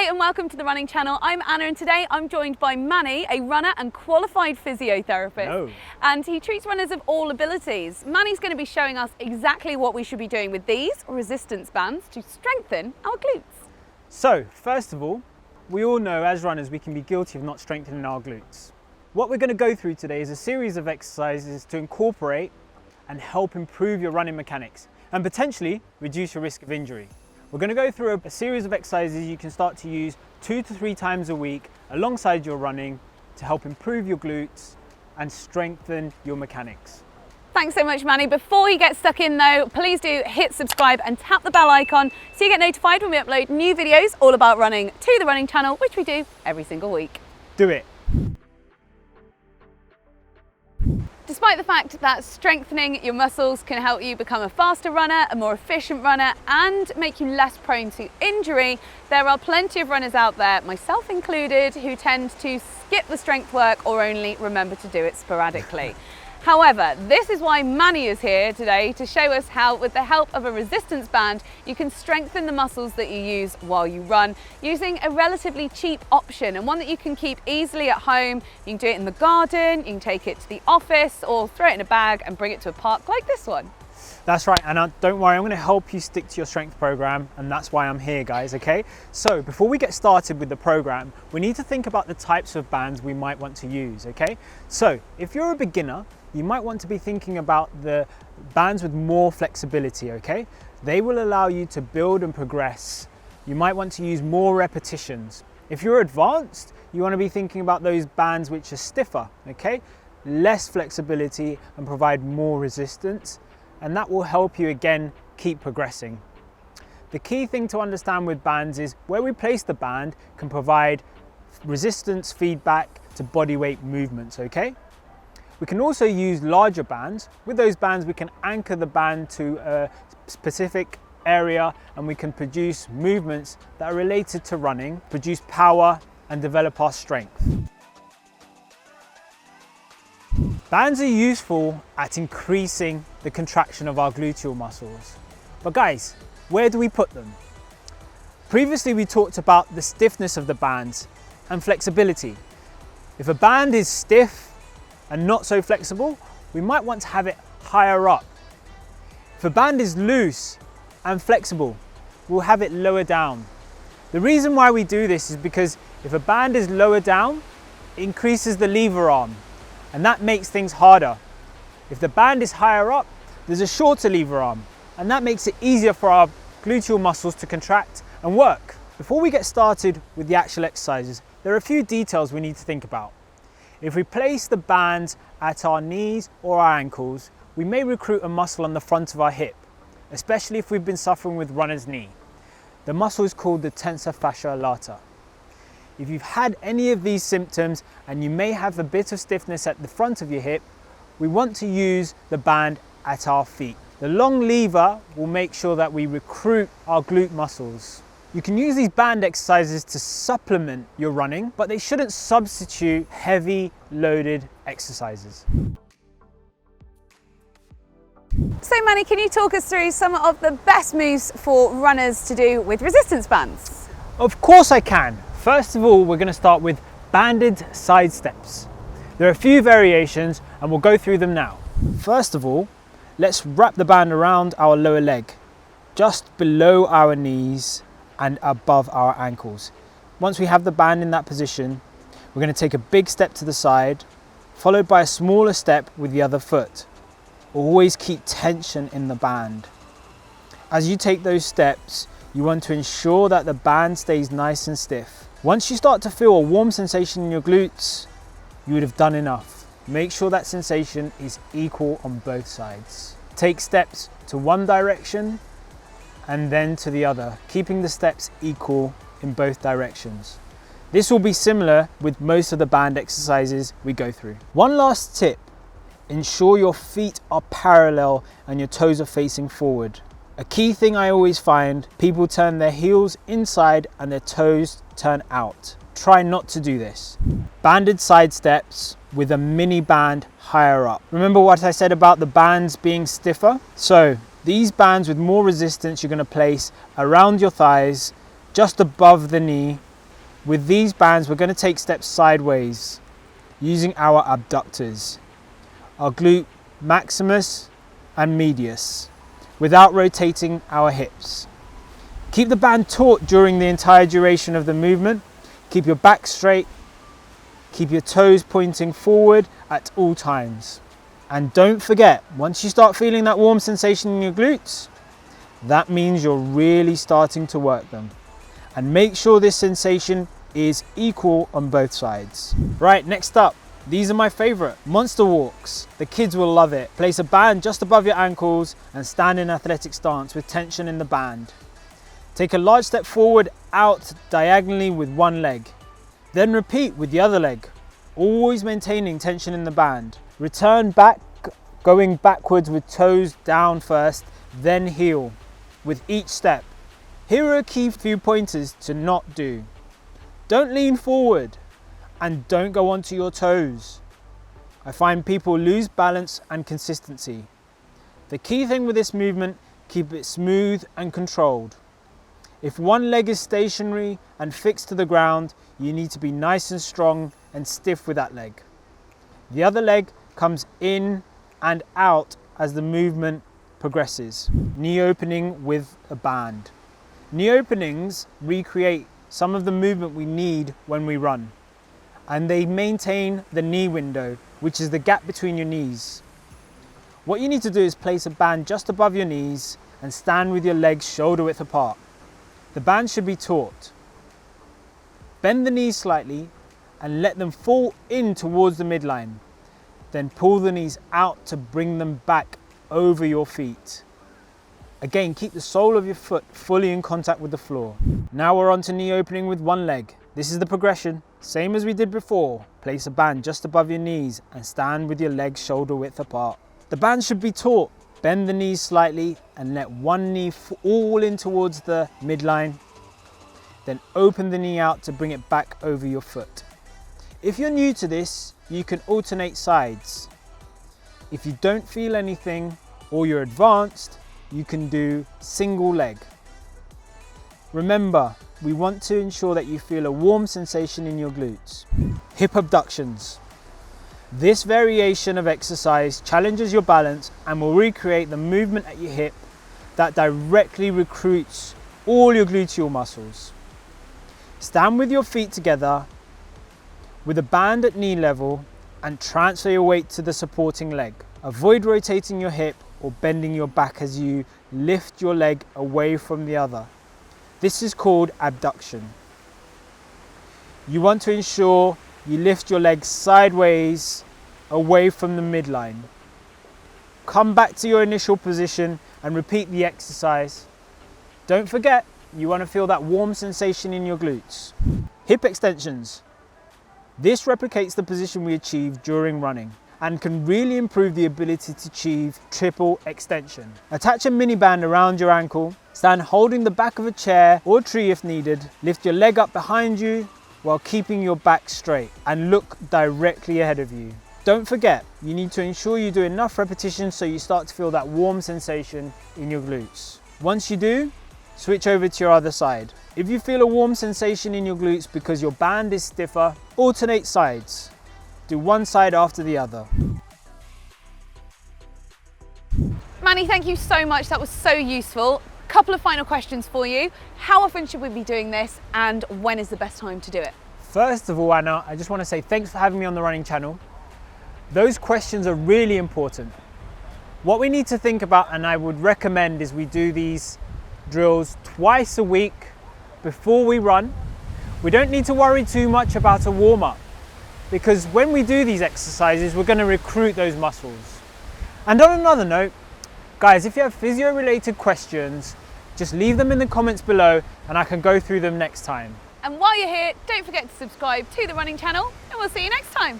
Hi and welcome to the Running Channel. I'm Anna and today I'm joined by Manni, a runner and qualified physiotherapist. Hello. And he treats runners of all abilities. Manni's going to be showing us exactly what we should be doing with these resistance bands to strengthen our glutes. So, first of all, we all know as runners we can be guilty of not strengthening our glutes. What we're going to go through today is a series of exercises to incorporate and help improve your running mechanics and potentially reduce your risk of injury. We're going to go through a series of exercises you can start to use 2 to 3 times a week alongside your running to help improve your glutes and strengthen your mechanics. Thanks so much, Manni. Before you get stuck in though, please do hit subscribe and tap the bell icon so you get notified when we upload new videos all about running to the Running Channel, which we do every single week. Do it. Despite the fact that strengthening your muscles can help you become a faster runner, a more efficient runner, and make you less prone to injury, there are plenty of runners out there, myself included, who tend to skip the strength work or only remember to do it sporadically. However, this is why Manni is here today to show us how, with the help of a resistance band, you can strengthen the muscles that you use while you run using a relatively cheap option and one that you can keep easily at home. You can do it in the garden, you can take it to the office or throw it in a bag and bring it to a park like this one. That's right, and don't worry, I'm going to help you stick to your strength program, and that's why I'm here, guys, okay? So before we get started with the program, we need to think about the types of bands we might want to use, okay? So if you're a beginner, you might want to be thinking about the bands with more flexibility, okay? They will allow you to build and progress. You might want to use more repetitions. If you're advanced, you want to be thinking about those bands which are stiffer, okay? Less flexibility and provide more resistance, and that will help you again keep progressing. The key thing to understand with bands is where we place the band can provide resistance feedback to body weight movements, okay? We can also use larger bands. With those bands we can anchor the band to a specific area and we can produce movements that are related to running, produce power and develop our strength. Bands are useful at increasing the contraction of our gluteal muscles. But guys, where do we put them? Previously we talked about the stiffness of the bands and flexibility. If a band is stiff and not so flexible, we might want to have it higher up. If a band is loose and flexible, we'll have it lower down. The reason why we do this is because if a band is lower down, it increases the lever arm, and that makes things harder. If the band is higher up, there's a shorter lever arm, and that makes it easier for our gluteal muscles to contract and work. Before we get started with the actual exercises, there are a few details we need to think about. If we place the bands at our knees or our ankles, we may recruit a muscle on the front of our hip, especially if we've been suffering with runner's knee. The muscle is called the tensor fascia lata. If you've had any of these symptoms and you may have a bit of stiffness at the front of your hip, we want to use the band at our feet. The long lever will make sure that we recruit our glute muscles. You can use these band exercises to supplement your running, but they shouldn't substitute heavy loaded exercises. So Manni, can you talk us through some of the best moves for runners to do with resistance bands? Of course I can. First of all, we're going to start with banded side steps. There are a few variations and we'll go through them now. First of all, let's wrap the band around our lower leg, just below our knees and above our ankles. Once we have the band in that position, we're going to take a big step to the side, followed by a smaller step with the other foot. Always keep tension in the band. As you take those steps, you want to ensure that the band stays nice and stiff. Once you start to feel a warm sensation in your glutes, you would have done enough. Make sure that sensation is equal on both sides. Take steps to one direction and then to the other, keeping the steps equal in both directions. This will be similar with most of the band exercises we go through. One last tip, ensure your feet are parallel and your toes are facing forward. A key thing I always find, people turn their heels inside and their toes turn out. Try not to do this. Banded side steps with a mini band higher up. Remember what I said about the bands being stiffer? So these bands with more resistance you're going to place around your thighs, just above the knee, With these bands, we're going to take steps sideways using our abductors, our glute maximus and medius, without rotating our hips. Keep the band taut during the entire duration of the movement. Keep your back straight. Keep your toes pointing forward at all times. And don't forget, once you start feeling that warm sensation in your glutes, that means you're really starting to work them. And make sure this sensation is equal on both sides. Right, next up, these are my favorite, monster walks. The kids will love it. Place a band just above your ankles and stand in athletic stance with tension in the band. Take a large step forward out diagonally with one leg. Then repeat with the other leg, always maintaining tension in the band. Return back, going backwards with toes down first, then heel with each step. Here are a key few pointers to not do. Don't lean forward and don't go onto your toes. I find people lose balance and consistency. The key thing with this movement, keep it smooth and controlled. If one leg is stationary and fixed to the ground, you need to be nice and strong and stiff with that leg. The other leg comes in and out as the movement progresses. Knee opening with a band. Knee openings recreate some of the movement we need when we run, and they maintain the knee window, which is the gap between your knees. What you need to do is place a band just above your knees and stand with your legs shoulder width apart. The band should be taut. Bend the knees slightly and let them fall in towards the midline. Then pull the knees out to bring them back over your feet. Again, keep the sole of your foot fully in contact with the floor. Now we're on to knee opening with one leg. This is the progression, same as we did before. Place a band just above your knees and stand with your legs shoulder width apart. The band should be taut. Bend the knees slightly and let one knee fall in towards the midline. Then open the knee out to bring it back over your foot. If you're new to this, you can alternate sides. If you don't feel anything or you're advanced, you can do single leg. Remember, we want to ensure that you feel a warm sensation in your glutes. Hip abductions. This variation of exercise challenges your balance and will recreate the movement at your hip that directly recruits all your gluteal muscles. Stand with your feet together with a band at knee level and transfer your weight to the supporting leg. Avoid rotating your hip or bending your back as you lift your leg away from the other. This is called abduction. You want to ensure you lift your legs sideways away from the midline. Come back to your initial position and repeat the exercise. Don't forget, you want to feel that warm sensation in your glutes. Hip extensions. This replicates the position we achieved during running and can really improve the ability to achieve triple extension. Attach a mini band around your ankle. Stand holding the back of a chair or tree if needed. Lift your leg up behind you while keeping your back straight and look directly ahead of you. Don't forget, you need to ensure you do enough repetitions so you start to feel that warm sensation in your glutes. Once you do, switch over to your other side. If you feel a warm sensation in your glutes because your band is stiffer, alternate sides. Do one side after the other. Manni, thank you so much. That was so useful. Couple of final questions for you. How often should we be doing this and when is the best time to do it? First of all, Anna, I just want to say thanks for having me on the running channel. Those questions are really important. What we need to think about, and I would recommend, is we do these drills twice a week before we run. We don't need to worry too much about a warm-up because when we do these exercises, we're going to recruit those muscles. And on another note, guys, if you have physio-related questions, just leave them in the comments below and I can go through them next time. And while you're here, don't forget to subscribe to the running channel and we'll see you next time.